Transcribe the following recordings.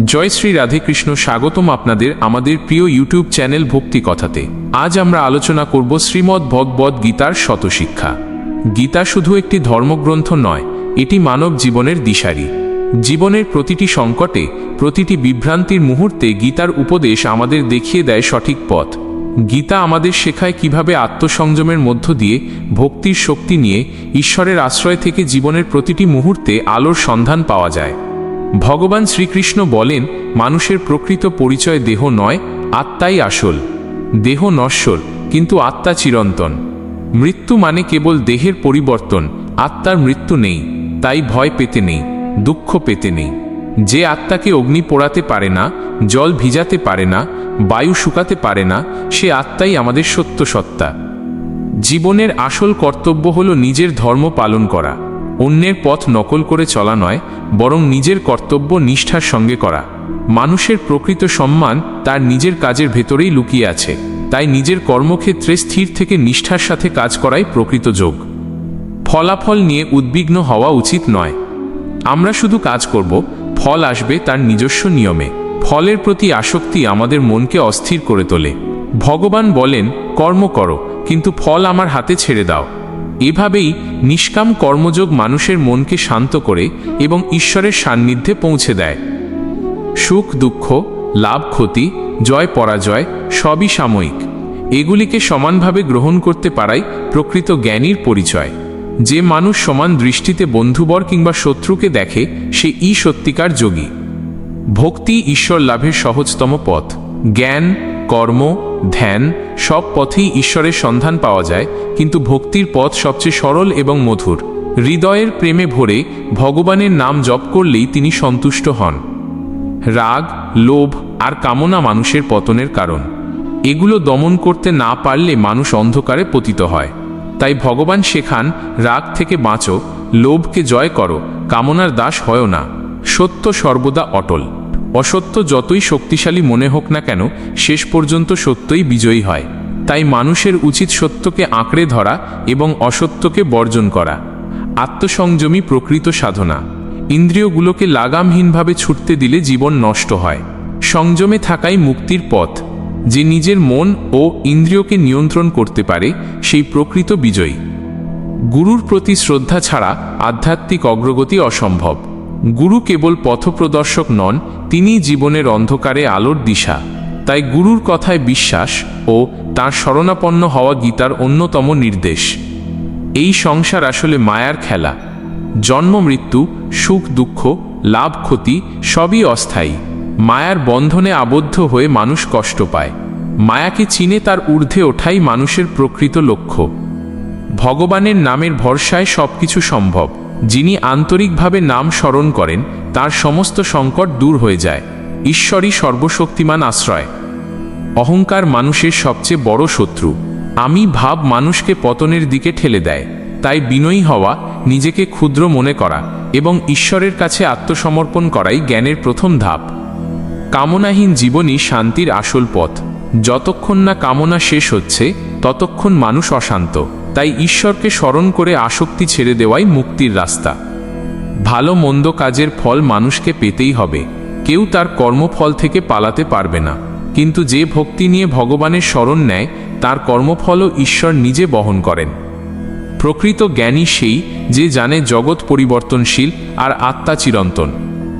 জয় শ্রী রাধেকৃষ্ণ। স্বাগতম আপনাদের আমাদের প্রিয় ইউটিউব চ্যানেল ভক্তি কথাতে। আজ আমরা আলোচনা করব শ্রীমদ্ ভগবদ্ গীতার শতশিক্ষা। গীতা শুধু একটি ধর্মগ্রন্থ নয়, এটি মানব জীবনের দিশারি। জীবনের প্রতিটি সংকটে, প্রতিটি বিভ্রান্তির মুহূর্তে গীতার উপদেশ আমাদের দেখিয়ে দেয় সঠিক পথ। গীতা আমাদের শেখায় কিভাবে আত্মসংযমের মধ্য দিয়ে, ভক্তির শক্তি নিয়ে, ঈশ্বরের আশ্রয় থেকে জীবনের প্রতিটি মুহূর্তে আলোর সন্ধান পাওয়া যায়। ভগবান শ্রীকৃষ্ণ বলেন, মানুষের প্রকৃত পরিচয় দেহ নয়, আত্মাই আসল। দেহ নশ্বর, কিন্তু আত্মা চিরন্তন। মৃত্যু মানে কেবল দেহের পরিবর্তন, আত্মার মৃত্যু নেই। তাই ভয় পেতে নেই, দুঃখ পেতে নেই। যে আত্মাকে অগ্নি পোড়াতে পারে না, জল ভিজাতে পারে না, বায়ু শুকাতে পারে না, সে আত্মাই আমাদের সত্য সত্তা। জীবনের আসল কর্তব্য হল নিজের ধর্ম পালন করা। অন্যের পথ নকল করে চলা নয়, বরং নিজের কর্তব্য নিষ্ঠার সঙ্গে করা। মানুষের প্রকৃত সম্মান তার নিজের কাজের ভেতরেই লুকিয়ে আছে। তাই নিজের কর্মক্ষেত্রে স্থির থেকে নিষ্ঠার সাথে কাজ করাই প্রকৃত যোগ। ফলাফল নিয়ে উদ্বিগ্ন হওয়া উচিত নয়। আমরা শুধু কাজ করব, ফল আসবে তার নিজস্ব নিয়মে। ফলের প্রতি আসক্তি আমাদের মনকে অস্থির করে তোলে। ভগবান বলেন, কর্ম করো, কিন্তু ফল আমার হাতে ছেড়ে দাও। এভাবেই নিষ্কাম কর্মযোগ মানুষের মনকে শান্ত করে এবং ঈশ্বরের সান্নিধ্যে পৌঁছে দেয়। সুখ দুঃখ, লাভ ক্ষতি, জয় পরাজয় সবই সাময়িক। এগুলিকে সমানভাবে গ্রহণ করতে পারাই প্রকৃত জ্ঞানীর পরিচয়। যে মানুষ সমান দৃষ্টিতে বন্ধুবর কিংবা শত্রুকে দেখে, সে সত্যিকার যোগী। ভক্তি ঈশ্বর লাভের সহজতম পথ। জ্ঞান, কর্ম, ধ্যান সব পথেই ঈশ্বরের সন্ধান পাওয়া যায়, কিন্তু ভক্তির পথ সবচেয়ে সরল এবং মধুর। হৃদয়ের প্রেমে ভরে ভগবানের নাম জপ করলেই তিনি সন্তুষ্ট হন। রাগ, লোভ আর কামনা মানুষের পতনের কারণ। এগুলো দমন করতে না পারলে মানুষ অন্ধকারে পতিত হয়। তাই ভগবান শেখান, রাগ থেকে বাঁচো, লোভকে জয় করো, কামনার দাস হয়ো না। সত্য সর্বদা অটল। অসত্য যতই শক্তিশালী মনে হোক না কেন, শেষ পর্যন্ত সত্যই বিজয়ী হয়। তাই মানুষের উচিত সত্যকে আঁকড়ে ধরা এবং অসত্যকে বর্জন করা। আত্মসংযমী প্রকৃত সাধনা। ইন্দ্রিয়গুলোকে লাগামহীনভাবে ছুটতে দিলে জীবন নষ্ট হয়। সংযমে থাকাই মুক্তির পথ। যে নিজের মন ও ইন্দ্রিয়কে নিয়ন্ত্রণ করতে পারে, সেই প্রকৃত বিজয়ী। গুরুর প্রতি শ্রদ্ধা ছাড়া আধ্যাত্মিক অগ্রগতি অসম্ভব। গুরু কেবল পথপ্রদর্শক নন, তিনিই জীবনের অন্ধকারে আলোর দিশা। তাই গুরুর কথায় বিশ্বাস ও তাঁর শরণাপন্ন হওয়া গীতার অন্যতম নির্দেশ। এই সংসার আসলে মায়ার খেলা। জন্ম মৃত্যু, সুখ দুঃখ, লাভ ক্ষতি সবই অস্থায়ী। মায়ার বন্ধনে আবদ্ধ হয়ে মানুষ কষ্ট পায়। মায়াকে চিনে তার ঊর্ধ্বে ওঠাই মানুষের প্রকৃত লক্ষ্য। ভগবানের নামের ভরসায় সবকিছু সম্ভব। যিনি আন্তরিকভাবে নাম স্মরণ করেন, তার সমস্ত সংকট দূর হয়ে যায়। ঈশ্বরই সর্বশক্তিমান আশ্রয়। অহংকার মানুষের সবচেয়ে বড় শত্রু। আমি ভাব মানুষকে পতনের দিকে ঠেলে দেয়। তাই বিনয়ী হওয়া, নিজেকে ক্ষুদ্র মনে করা এবং ঈশ্বরের কাছে আত্মসমর্পণ করাই জ্ঞানের প্রথম ধাপ। কামনাহীন জীবনই শান্তির আসল পথ। যতক্ষণ না কামনা শেষ হচ্ছে, ততক্ষণ মানুষ অশান্ত। তাই ঈশ্বরকে স্মরণ করে আসক্তি ছেড়ে দেওয়াই মুক্তির রাস্তা। ভালো মন্দ কাজের ফল মানুষকে পেতেই হবে। কেউ তার কর্মফল থেকে পালাতে পারবে না। কিন্তু যে ভক্তি নিয়ে ভগবানের শরণ নেয়, তার কর্মফলও ঈশ্বর নিজে বহন করেন। প্রকৃত জ্ঞানী সেই যে জানে জগৎ পরিবর্তনশীল আর আত্মা চিরন্তন।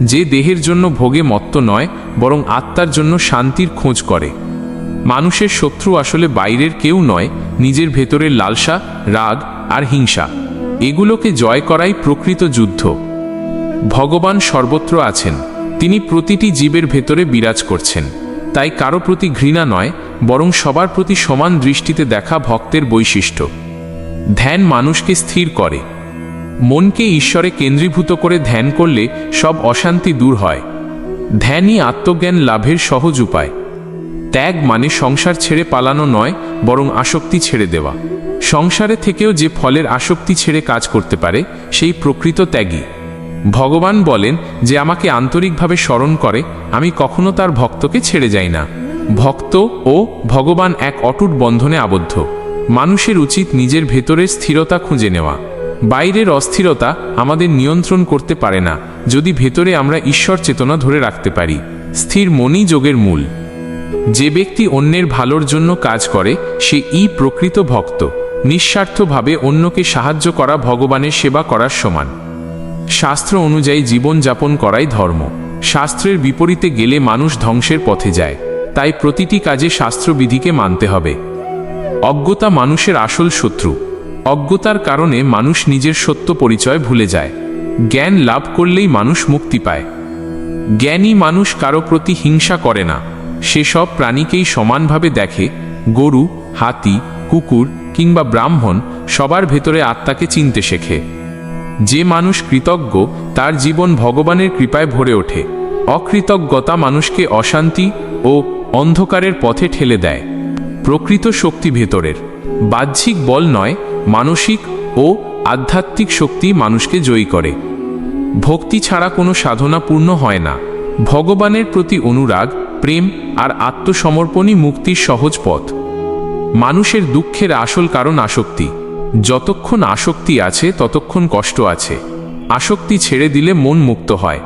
যে দেহের জন্য ভোগে মত্ত নয়, বরং আত্মার জন্য শান্তির খোঁজ করে। মানুষের শত্রু আসলে বাইরের কেউ নয়, নিজের ভেতরের লালসা, রাগ আর হিংসা। এগুলোকে জয় করাই প্রকৃত যুদ্ধ। ভগবান সর্বত্র আছেন। তিনি প্রতিটি জীবের ভেতরে বিরাজ করছেন। তাই কারো প্রতি ঘৃণা নয়, বরং সবার প্রতি সমান দৃষ্টিতে দেখা ভক্তের বৈশিষ্ট্য। ধ্যান মানুষকে স্থির করে। মনকে ঈশ্বরে কেন্দ্রীভূত করে ধ্যান করলে সব অশান্তি দূর হয়। ধ্যানই আত্মজ্ঞান লাভের সহজ উপায়। ত্যাগ মানে সংসার ছেড়ে পালানো নয়, বরং আসক্তি ছেড়ে দেওয়া। সংসারে থেকেও যে ফলের আসক্তি ছেড়ে কাজ করতে পারে, সেই প্রকৃত ত্যাগী। ভগবান বলেন, যে আমাকে আন্তরিকভাবে স্মরণ করে, আমি কখনো তার ভক্তকে ছেড়ে যাই না। ভক্ত ও ভগবান এক অটুট বন্ধনে আবদ্ধ। মানুষের উচিত নিজের ভেতরের স্থিরতা খুঁজে নেওয়া। বাইরের অস্থিরতা আমাদের নিয়ন্ত্রণ করতে পারে না, যদি ভেতরে আমরা ঈশ্বর চেতনা ধরে রাখতে পারি। স্থির মনই যোগের মূল। যে ব্যক্তি অন্যের ভালোর জন্য কাজ করে সে প্রকৃত ভক্ত। নিঃস্বার্থভাবে অন্যকে সাহায্য করা ভগবানের সেবা করার সমান। শাস্ত্র অনুযায়ী জীবন যাপন করাই ধর্ম। শাস্ত্রের বিপরীতে গেলে মানুষ ধ্বংসের পথে যায়। তাই প্রতিটি কাজে শাস্ত্রবিধিকে মানতে হবে। অজ্ঞতা মানুষের আসল শত্রু। অজ্ঞতার কারণে মানুষ নিজের সত্য পরিচয় ভুলে যায়। জ্ঞান লাভ করলেই মানুষ মুক্তি পায়। জ্ঞানী মানুষ কারো প্রতি হিংসা করে না। সে সব প্রাণীকেই সমানভাবে দেখে। গরু, হাতি, কুকুর কিংবা ব্রাহ্মণ সবার ভেতরে আত্মাকে চিনতে শেখে। যে মানুষ কৃতজ্ঞ তার জীবন ভগবানের কৃপায় ভরে ওঠে। অকৃতজ্ঞতা মানুষকে অশান্তি ও অন্ধকারের পথে ঠেলে দেয়। প্রকৃত শক্তি ভেতরের, বাহ্যিক বল নয়, মানসিক ও আধ্যাত্মিক শক্তি মানুষকে জয়ী করে। ভক্তি ছাড়া কোনো সাধনা পূর্ণ হয় না। ভগবানের প্রতি অনুরাগ, প্রেম আর আত্মসমর্পণই মুক্তির সহজ পথ। মানুষের দুঃখের আসল কারণ আসক্তি। যতক্ষণ আসক্তি আছে ততক্ষণ কষ্ট আছে। আসক্তি ছেড়ে দিলে মন মুক্ত হয়।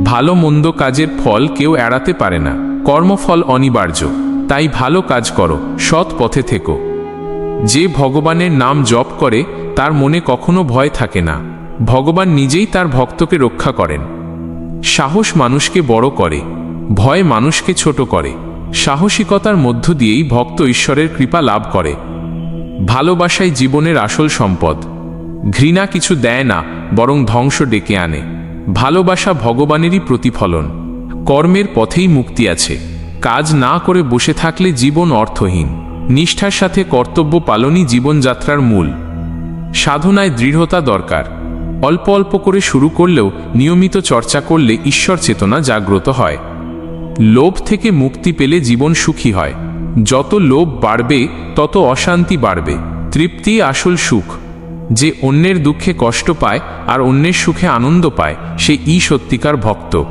ভালো মন্দ কাজের ফল কেউ এড়াতে পারে না। কর্মফল অনিবার্য। তাই ভালো কাজ করো, সৎ পথে থেকো। যে ভগবানের নাম জপ করে তার মনে কখনো ভয় থাকে না। ভগবান নিজেই তার ভক্তকে রক্ষা করেন। সাহস মানুষকে বড় করে, ভয় মানুষকে ছোট করে। সাহসিকতার মধ্য দিয়েই ভক্ত ঈশ্বরের কৃপা লাভ করে। ভালোবাসাই জীবনের আসল সম্পদ। ঘৃণা কিছু দেয় না, বরং ধ্বংস ডেকে আনে। ভালোবাসা ভগবানেরই প্রতিফলন। কর্মের পথেই মুক্তি আছে। কাজ না করে বসে থাকলে জীবন অর্থহীন। নিষ্ঠার সাথে কর্তব্য পালনই জীবনযাত্রার মূল। সাধনায় দৃঢ়তা দরকার। অল্প অল্প করে শুরু করলেও নিয়মিত চর্চা করলে ঈশ্বর চেতনা জাগ্রত হয়। লোভ থেকে মুক্তি পেলে জীবন সুখী হয়। যত লোভ বাড়বে তত অশান্তি বাড়বে। তৃপ্তি আসল সুখ। যে অন্যের দুঃখে কষ্ট পায় আর অন্যের সুখে আনন্দ পায় সে সত্যিকার ভক্ত।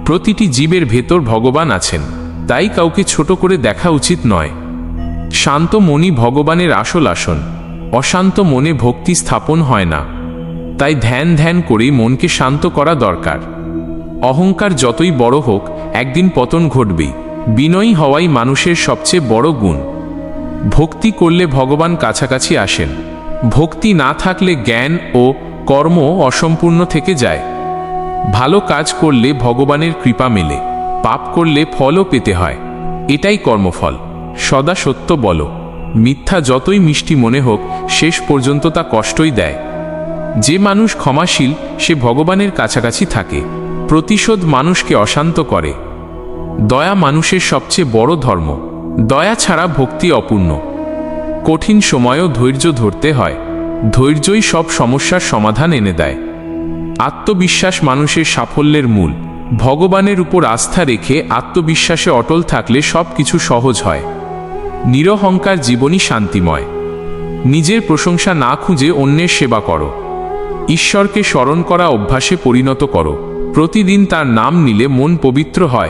প্রতিটি জীবের ভেতর ভগবান আছেন, তাই কাউকে ছোট করে দেখা উচিত নয়। শান্ত মনই ভগবানের আসল আসন। অশান্ত মনে ভক্তি স্থাপন হয় না। তাই ধ্যান করেই মনকে শান্ত করা দরকার। অহংকার যতই বড় হোক একদিন পতন ঘটবেই। বিনয়ী হওয়াই মানুষের সবচেয়ে বড় গুণ। ভক্তি করলে ভগবান কাছাকাছি আসেন। ভক্তি না থাকলে জ্ঞান ও কর্ম অসম্পূর্ণ থেকে যায়। ভালো কাজ করলে ভগবানের কৃপা মেলে, পাপ করলে ফলও পেতে হয়। এটাই কর্মফল। সদা সত্য বলো। মিথ্যা যতই মিষ্টি মনে হোক শেষ পর্যন্ত তা কষ্টই দেয়। যে মানুষ ক্ষমাশীল সে ভগবানের কাছাকাছি থাকে। প্রতিশোধ মানুষকে অশান্ত করে। দয়া মানুষের সবচেয়ে বড় ধর্ম। দয়া ছাড়া ভক্তি অপূর্ণ। কঠিন সময়েও ধৈর্য ধরতে হয়। ধৈর্যই সব সমস্যার সমাধান এনে দেয়। আত্মবিশ্বাস মানুষের সাফল্যের মূল। ভগবানের উপর আস্থা রেখে আত্মবিশ্বাসে অটল থাকলে সব কিছু সহজ হয়। নিরহংকার জীবনই শান্তিময়। নিজের প্রশংসা না খুঁজে অন্যের সেবা করো। ঈশ্বরকে স্মরণ করা অভ্যাসে পরিণত করো। প্রতিদিন তার নাম নিলে মন পবিত্র হয়।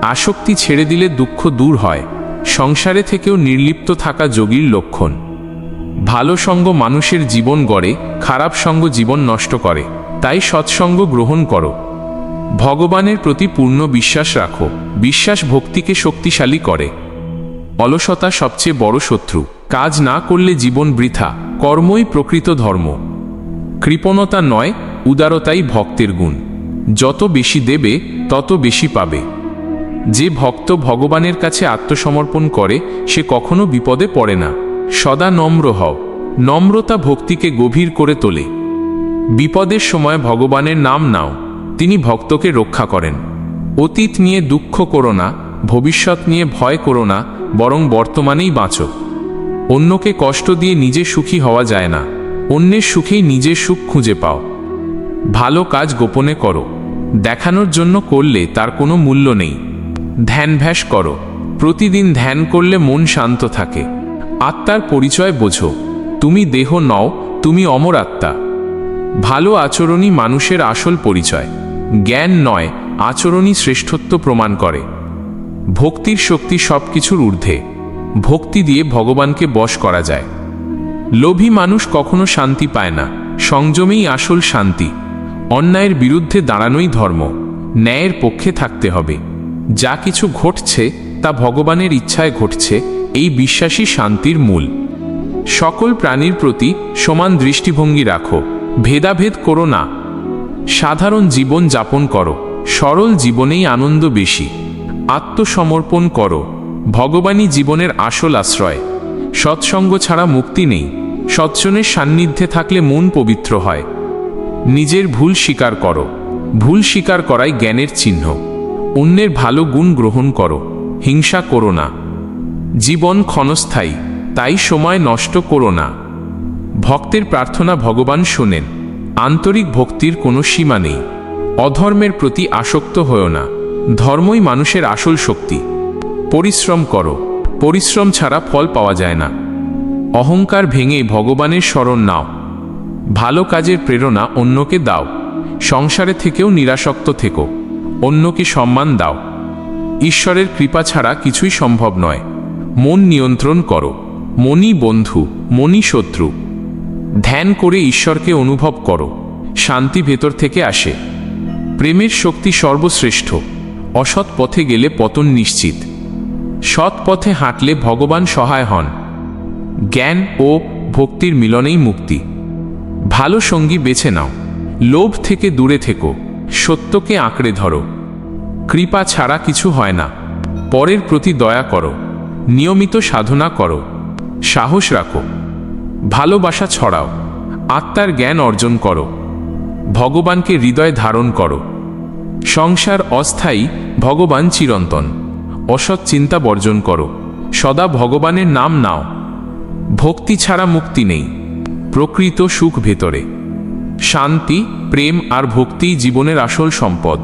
আসক্তি ছেড়ে দিলে দুঃখ দূর হয়। সংসারে থেকেও নির্লিপ্ত থাকা যোগীর লক্ষণ। ভালো সঙ্গ মানুষের জীবন গড়ে, খারাপ সঙ্গ জীবন নষ্ট করে। তাই সৎসঙ্গ গ্রহণ করো। ভগবানের প্রতি পূর্ণ বিশ্বাস রাখো। বিশ্বাস ভক্তিকে শক্তিশালী করে। অলসতা সবচেয়ে বড় শত্রু। কাজ না করলে জীবন বৃথা। কর্মই প্রকৃত ধর্ম। কৃপণতা নয়, উদারতাই ভক্তের গুণ। যত বেশি দেবে তত বেশি পাবে। যে ভক্ত ভগবানের কাছে আত্মসমর্পণ করে সে কখনো বিপদে পড়ে না। সদা নম্র হও। নম্রতা ভক্তিকে গভীর করে তোলে। বিপদের সময় ভগবানের নাম নাও। তিনি ভক্তকে রক্ষা করেন। অতীত নিয়ে দুঃখ করো না, ভবিষ্যৎ নিয়ে ভয় করো না, বরং বর্তমানেই বাঁচো। অন্যকে কষ্ট দিয়ে নিজে সুখী হওয়া যায় না। অন্যের সুখেই নিজের সুখ খুঁজে পাও। ভালো কাজ গোপনে করো। দেখানোর জন্য করলে তার কোনো মূল্য নেই। ধ্যানভ্যাস করো। প্রতিদিন ধ্যান করলে মন শান্ত থাকে। আত্মার পরিচয় বোঝো। তুমি দেহ নও, তুমি অমর আত্মা। ভালো আচরণই মানুষের আসল পরিচয়। জ্ঞান নয়, আচরণই শ্রেষ্ঠত্ব প্রমাণ করে। ভক্তির শক্তি সব কিছুর ঊর্ধ্বে। ভক্তি দিয়ে ভগবানকে বশ করা যায়। লোভী মানুষ কখনো শান্তি পায় না। সংযমেই আসল শান্তি। অন্যায়ের বিরুদ্ধে দাঁড়ানোই ধর্ম। ন্যায়ের পক্ষে থাকতে হবে। যা কিছু ঘটছে তা ভগবানের ইচ্ছায় ঘটছে, এই বিশ্বাসই শান্তির মূল। সকল প্রাণীর প্রতি সমান দৃষ্টিভঙ্গি রাখো, ভেদাভেদ করো না। সাধারণ জীবন যাপন করো, সরল জীবনেই আনন্দ বেশি। আত্মসমর্পণ করো, ভগবানই জীবনের আসল আশ্রয়। সৎসঙ্গ ছাড়া মুক্তি নেই। সজ্জনের সান্নিধ্যে থাকলে মন পবিত্র হয়। নিজের ভুল স্বীকার করো, ভুল স্বীকার করাই জ্ঞানের চিহ্ন। অন্যের ভালো গুণ গ্রহণ করো, হিংসা করো না। জীবন ক্ষণস্থায়ী, তাই সময় নষ্ট করো না। ভক্তের প্রার্থনা ভগবান শোনেন। আন্তরিক ভক্তির কোনো সীমা নেই। অধর্মের প্রতি আসক্ত হও না, ধর্মই মানুষের আসল শক্তি। পরিশ্রম করো, পরিশ্রম ছাড়া ফল পাওয়া যায় না। অহংকার ভেঙে ভগবানের শরণ নাও। ভালো কাজের প্রেরণা অন্যকে দাও। সংসারে থেকেও নিরাসক্ত থেকো, অন্যকে সম্মান দাও। ঈশ্বরের কৃপা ছাড়া কিছুই সম্ভব নয়। মন নিয়ন্ত্রণ করো, মনই বন্ধু, মনই শত্রু। ধ্যান করে ঈশ্বরকে অনুভব করো, শান্তি ভেতর থেকে আসে। প্রেমের শক্তি সর্বশ্রেষ্ঠ। অসৎ পথে গেলে পতন নিশ্চিত। সৎ পথে হাঁটলে ভগবান সহায় হন। জ্ঞান ও ভক্তির মিলনেই মুক্তি। ভালো সঙ্গী বেছে নাও, লোভ থেকে দূরে থেকো, সত্যকে আঁকড়ে ধরো। কৃপা ছাড়া কিছু হয় না। পরের প্রতি দয়া করো, নিয়মিত সাধনা করো, সাহস রাখো। ভালোবাসা ছড়াও, আত্মার জ্ঞান অর্জন করো। ভগবানকে হৃদয়ে ধারণ করো। সংসার অস্থায়ী, ভগবান চিরন্তন। অসৎ চিন্তা বর্জন করো, সদা ভগবানের নাম নাও। ভক্তি ছাড়া মুক্তি নেই, প্রকৃত সুখ ভেতরে। শান্তি, প্রেম আর ভক্তিই জীবনের আসল সম্পদ।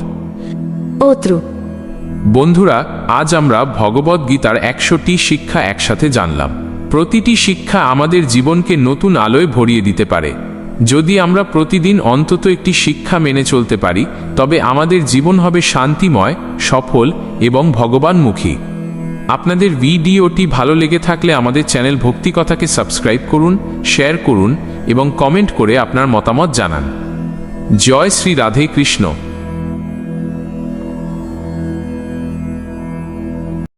বন্ধুরা, আজ আমরা ভগবদ গীতার 100টি শিক্ষা একসাথে জানলাম। প্রতিটি শিক্ষা আমাদের জীবনকে নতুন আলোয় ভরিয়ে দিতে পারে। যদি আমরা প্রতিদিন অন্তত একটি শিক্ষা মেনে চলতে পারি, তবে আমাদের জীবন হবে শান্তিময়, সফল এবং ভগবানমুখী। আপনাদের ভিডিওটি ভালো লেগে থাকলে আমাদের চ্যানেল ভক্তি কথাকে সাবস্ক্রাইব করুন, শেয়ার করুন এবং কমেন্ট করে আপনার মতামত জানান। জয় শ্রী রাধে কৃষ্ণ।